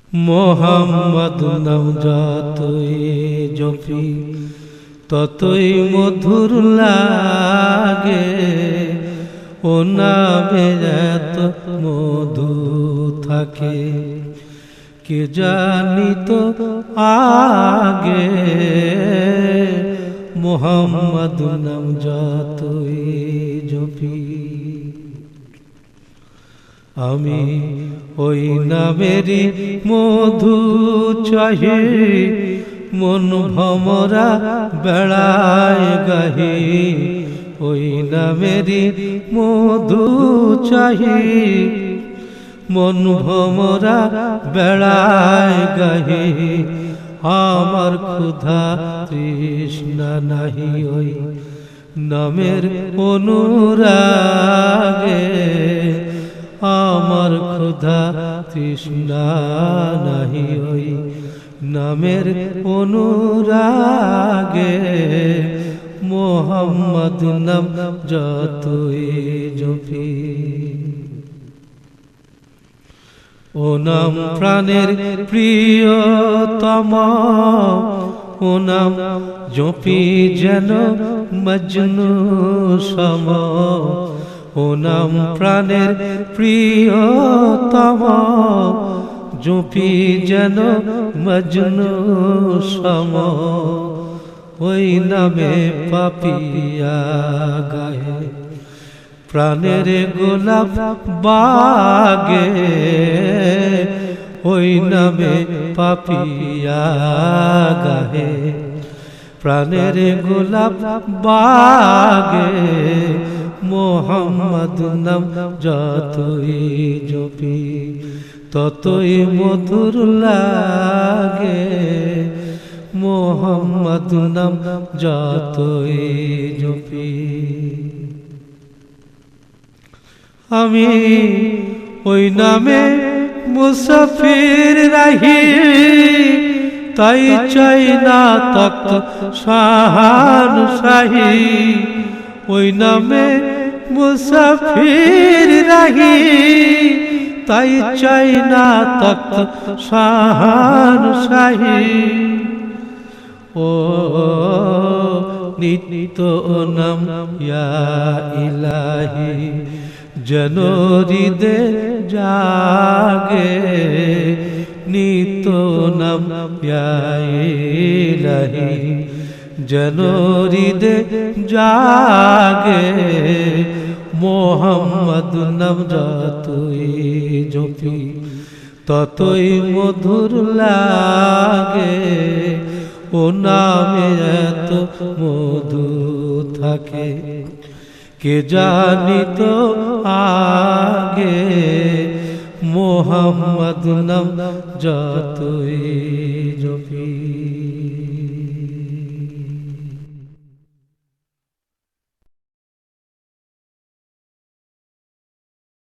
মোহাম্মদ নাম যতই জপি ততই মধুর লাগে, ও নামে এত মধু থাকে কে জানি তো আগে। মোহাম্মদ নাম যতই জপি আমি ওই নামেরই মধু চাহি, মন ভমরা বেড়ায় গাহি। ওই নামেরই মধু চাহি, মন ভমরা বেড়ায় গাহি। আমার ক্ষুধা তৃষ্ণা নাহি ওই নামের অনুরাগে, আমার ক্ষুধা তৃষ্ণা নাহি ওই নামের অনুরাগে। মোহাম্মদ নাম যতই জপি ও নাম প্রাণের প্রিয়তম, ও নাম জপি যেন মজনু সম। ও নাম প্রাণের প্রিয়তম, জপি যেন মজনু সম। ওই নামে পাপিয়া গায়ে প্রাণের গোলাপ বাগে। ওই নামে পাপিয়া গায়ে প্রাণের গোলাপ বাগে। মোহাম্মদ নাম যতই জপি ততই মধুর লাগে। মোহাম্মদ নাম যতই জপি আমি ওই নামে মুসাফির রাহি, তাই চাই না তখ্ত শাহানশাহী। ওই নামে মুসাফির রাহি, তাই চাই না তখ্ত শাহানশাহী। ও নিত্য নাম ইয়া ইলাহি যেন হৃদে জাগে। নিত্য নাম ইয়া ইলাহি যেন হৃদে জাগে। মোহাম্মদ নাম যতই জপি ততই মধুর লাগে, ও নামে এত মধু থাকে কে জানি তো আগে। মোহাম্মদ নাম যতই